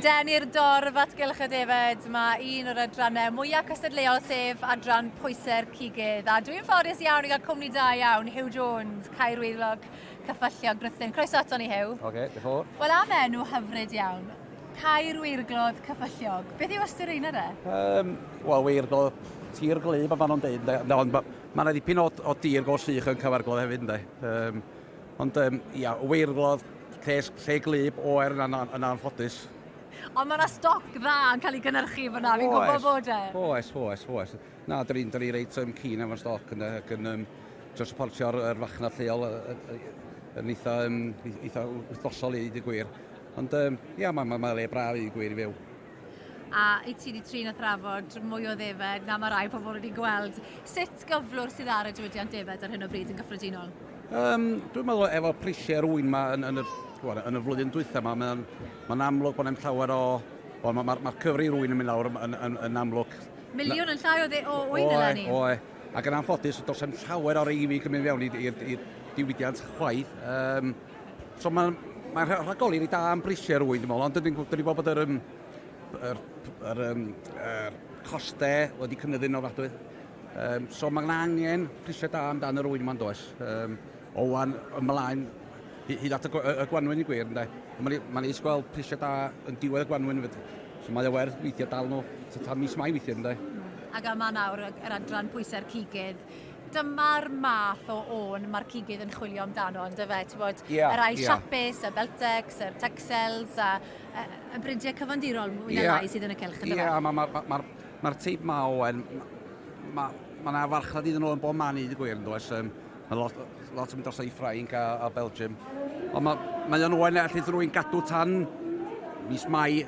Deni'r dorf at gylch y Defaid, mae un o'r adrannau mwyaf cystadleuol sef adran Pwysau'r Cigydd. A dwi'n ffodus iawn i gael cwmni da iawn, Huw Jones, caerweilog cyffyllio Grythyn. Croeso ato ni, Huw. Diolch fawr. Wel, am enw hyfryd iawn, caerweilglodd cyffyllio. Beth yw ystyr un yna? Wel, weirglodd tir glyb, a maen nhw'n dweud. Ond mae'n dipyn o dir go sych yn cyfarglodd hefyd, ynddo. Ond, ia, weirglodd lle glyb oer yn anffodus. Ond mae yna stoc dda yn cael ei gynhyrchu fyna, fi'n gwybod bod e. Oes. Na, dyn ni reit cyn efo'r stoc yn supportio'r fachnad lleol yn eitha wythnosol i ddweud y gwir. Ond, ia, mae le braf i gwir i fyw. A i ti wedi trin a thrafod mwy o Defaid na mae rai pobl wedi gweld. Sut gyflwr sydd ar y diwydiant Defaid ar hyn o bryd yn gyffredinol? Dwi'n meddwl efo prisiau'r wyn yma yn y flwyddyn dwytha yma, mae'n amlwg bod e'n llawer o... Mae'r cyfri rwy'n yn mynd lawr yn amlwg. Miliwn yn llai o wyn yna ni? Oe. Ac yn anffodus, does e'n llawer o'r EV cymryd fewn i'r diwydiant chwaith. So mae'n rhagoli ni da am prisiau'r wyn, dwi'n meddwl, ond dwi'n gwybod bod yr costau wedi cynyddu'n ofnadwy. So mae'n angen prisiau da amdan yr wyn yma'n does. O wan ymlaen hyd at y gwanwyn i gwir, ynddo. Mae'n eis gweld prisiau da yn diwedd y gwanwyn fyd. So mae'n werth weithio dal nhw, tan mis mai weithio, ynddo. Ac yma nawr yr adran Pwysau'r Cigydd. Dyma'r math o on mae'r Cigydd yn chwilio amdano, ond y fe, ti'n bod, y rai siapus, y beltex, y texels, a y brydiau cyfandirol mwy na lai sydd yn y cylch, ynddo fe? Ie, mae'r teip ma o en, mae'n farchnad iddyn nhw yn bob man i ddweud gwir, ynddoes. Mae lot yn mynd dros ei Ffrainc a Belgium. Ond mae o'n oen allu rwy'n gadw tan mis Mai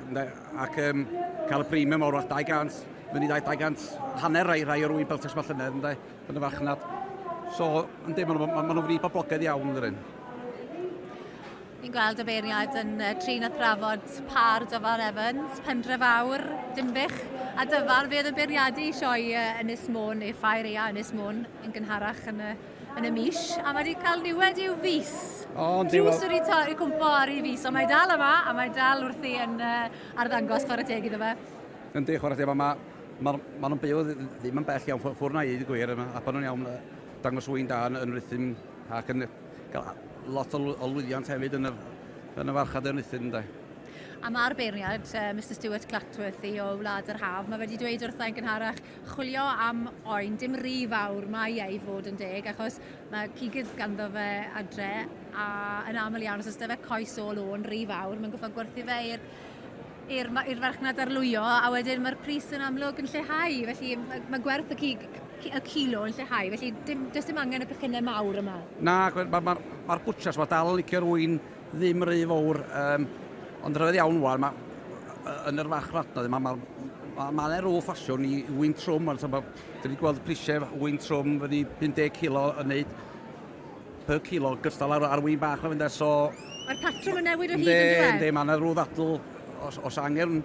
ac cael y premium o'r 200, fyny 200 hanner rai o'r wyn beltex ma llynedd yn y farchnad. So, maen nhw'n fri boblogaidd iawn yn ddyn. Ni'n gweld y beirniad yn trin a thrafod par Dyfan Evans, Pendref Awr, Dimbych, a Dyfan fe oedd yn beirniadu Sioe Ynys Môn, neu Ffair Ea Ynys Môn, yn gynharach yn y mis, a mae wedi cael niwed i'w fus. Drws wedi cwmpo ar ei fus, ond mae dal yma, a mae dal wrthi yn arddangos chwarae teg iddo fe. Yndi, chwarae teg, maen nhw'n byw ddim yn bell iawn ffwrn na i ddweud gwir, a pan nhw'n iawn dangos wyn da yn rhythm, ac yn cael lot o lwyddiant hefyd yn y farchad yn rhythm, ynddo. A mae'r beirniad, Mr Stewart Clatworth o Wlad yr Haf, mae wedi dweud wrthau'n gynharach chwilio am oen, dim rhy fawr mae ei fod yn deg, achos mae Cigydd ganddo fe adre, a yn aml iawn, os ysda fe coes o lôn rhy fawr, mae'n goffo gwerthu fe i'r farchnad arlwyo, a wedyn mae'r pris yn amlwg yn lleihau, felly mae gwerth y kilo yn lleihau, felly does dim angen y pecynau mawr yma. Na, mae'r bwtsias, mae dal yn licio'r wyn ddim rhy fawr. Ond rhyfedd iawn wan, yn yr farchnad mae'n rhyw ffasiwn i wyn trwm. Dyn ni gweld prisiau wyn trwm fyny 50 kilo yn neud per kilo gystal ar wyn bach na fynd so... Mae'r patrwm yn newid o hyd yn diwedd? Ynddi, mae'n rhyw ddadl os angen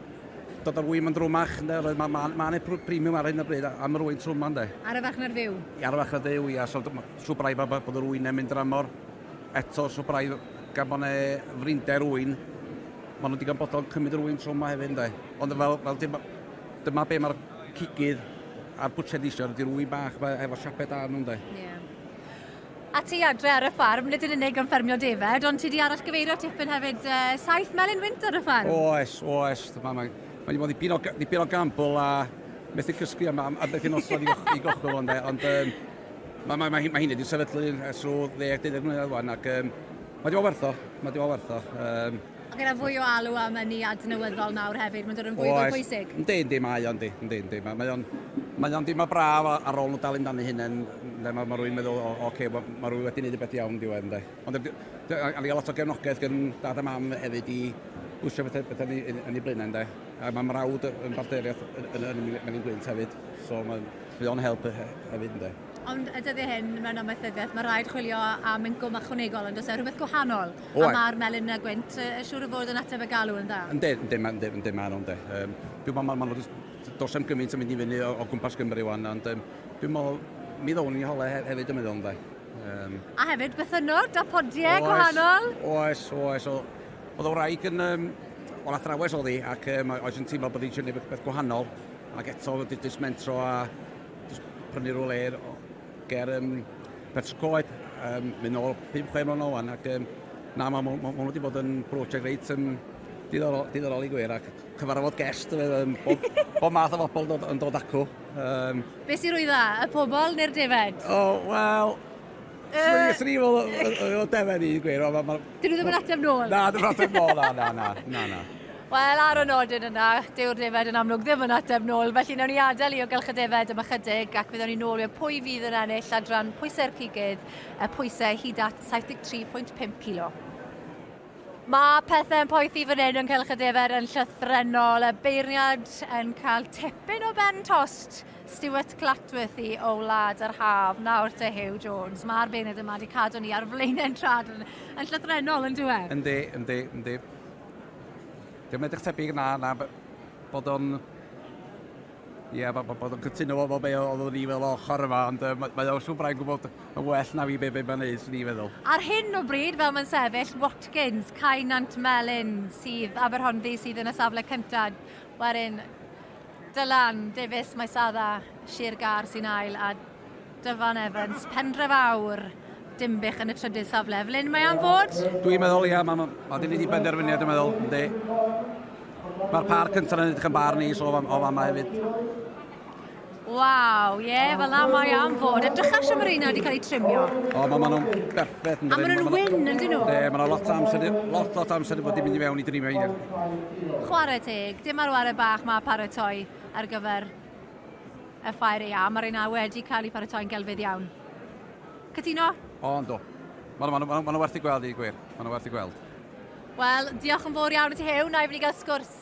dod ar wyn yn drwmach. Mae'n premium ar hyn o bryd am yr wyn trwm yma, ynddi. Ar y fachnad fyw? Ar y fachnad fyw, ia. Sŵ braidd bod yr wyn yn mynd dramor. Eto, sŵ braidd gan bod yna frindau'r wyn. Maen nhw'n digon bodol cymryd yr wyn trwm yma hefyd, ynddo. Ond dyma be mae'r Cigydd a'r bwtsiad isio, ydy'r wyn bach efo siapau da nhw, ynddo. A ti adre ar y ffarm, nid yn unig yn ffermio Defaid, ond ti wedi arall gyfeirio tipyn hefyd 7 melyn wynt ar y ffarm? Oes. Mae wedi bod dipyn o gambl a methu cysgu am beth i'n osod i gochwyn, ynddo. Ond mae hyn wedi sefydlu trwy 10-12 mlynedd wan, ac mae wedi bod wertho. Ac yna fwy o alw am ynni adnewyddol nawr hefyd, mae'n dod yn fwy o bwysig? Yndi, mae o'n. Mae o'n dim o braf ar ôl nhw dal amdani hynny, mae rhywun meddwl, mae rhywun wedi gwneud y beth iawn diwedd, ynddo. Ond yn ei lot o gefnogaeth gan dad a mam hefyd i bwysio beth yn ei blaenau, ynddo. A mae mrawd yn barteriaeth yn Melin Gwynt hefyd, so mae o'n help hefyd, ynddo. Ond y dyddi hyn mewn amaethyddiaeth, mae rhaid chwilio am incwm ychwanegol, ond oes e rhywbeth gwahanol? A mae'r Melin Gwynt siŵr o fod yn ateb y galw yn dda? Yndi, maen nhw'n. Dwi'n meddwl, does am gymaint yn mynd i fyny o gwmpas Gymru wan, ond dwi'n meddwl, mi ddown ni hole hefyd yn meddwl, ynddo. A hefyd bythynod a podiau gwahanol? Oes. Oedd o wraig yn Wel, athrawes oedd hi, ac oes yn teimlo bod hi eisiau gwneud beth gwahanol, ac eto jyst mentro a jyst prynu rôl ger Pwysau'r Cigydd, mynd nôl 5-6 mlynedd o'n, ac na, mae hwn wedi bod yn brosiect reit diddorol i gwir, ac cyfarfod gest, bob math o bobl yn dod acw. Be sy'n rwy dda? Y pobl neu'r defaid? O, wel... Swn i fel o defed i gwir. Dyn nhw ddim yn ateb nôl? Na, ddim yn ateb nôl, na. Wel, ar y nodyn yna, dyw'r defaid yn amlwg ddim yn ateb nôl, felly nawn ni adael i o gylch y defaid yma chydig, ac fyddwn ni nôl i pwy fydd yn ennill adran Pwysau'r Cigydd, y pwysau hyd at 73.5 kilo. Mae pethau'n poeth i fan hyn yn cylch y defaid yn llythrenol, y beirniad yn cael tipyn o ben tost Stuart Clatworthy o Wlad yr Haf, nawr te Hugh Jones. Mae'r beirniad yma wedi cadw ni ar flaenau'n trad yn llythrenol yn diwedd. Yndi. Dwi'n edrych tebyg na bod o'n... Ie, bod o'n cytuno fo be oedd ni fel ochr yma, ond mae o'n siŵr brai'n gwybod yn well na fi be mae'n neud, sy'n ni feddwl. Ar hyn o bryd, fel mae'n sefyll, Watkins, Cainant Melyn, sydd Aberhonddu sydd yn y safle cyntaf. Wedyn, Dylan, Davies, Maesadda, Sir Gar sy'n ail, a Dyfan Evans, Penrefawr, Dimbych yn y trydydd safle. Flyn mae am fod? Dwi'n meddwl, ia, mae wedi wedi benderfyniad yn meddwl, yndi. Mae'r par cyntaf yn edrych yn bar ni, so o fama hefyd. Waw, fel na mae am fod. Edrych as y marina wedi cael ei trimio. O, mae nhw'n berffeth. A maen nhw'n wyn, yndyn nhw? Ie, mae lot amser bod wedi mynd i fewn i drimio un. Chwarae teg, dim arwario bach mae paratoi ar gyfer y ffair ei am. Mae'r un wedi cael ei paratoi'n gelfydd iawn. Cytuno? O, ynddo. Mae nhw werth i gweld i gwir. Mae nhw werth i gweld. Wel, diolch yn fawr iawn i ti Hugh. Na i fynd i gael sgwrs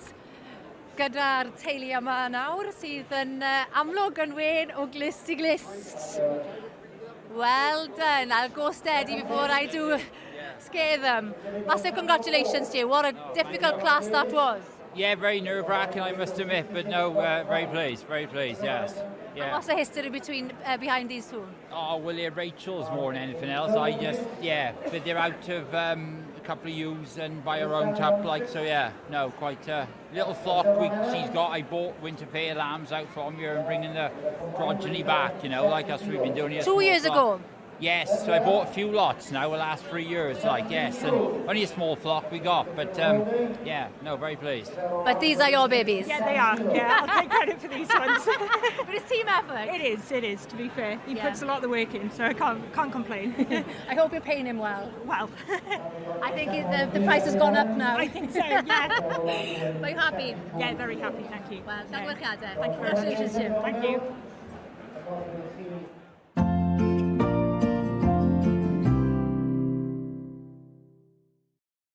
gyda'r teulu yma nawr sydd yn amlwg yn wen o glist i glist. Well done. I'll go steady before I do scare them. Massive congratulations to you. What a difficult class that was. Yeah, very nerve-wracking, I must admit, but no, very pleased, yes. Yeah. And what's the history behind these two? Oh, well, Rachel's more than anything else. But they're out of a couple of ewes and by her own tap, so yeah, no, quite a little flock she's got. I bought winter fair lambs out from here and bringing the progeny back, like us we've been doing it. 2 years ago? Yes, so I bought a few lots now, the last 3 years, and only a small flock we got, but very pleased. But these are your babies? Yeah, they are. Yeah, I'll take credit for these ones. But it's team effort. It is, to be fair. He puts a lot of the work in, so I can't complain. I hope you're paying him well. Well. I think the price has gone up now. I think so, yeah. Are you happy? Yeah, very happy, thank you. Well, Thank you very much. Congratulations, Jim. Thank you.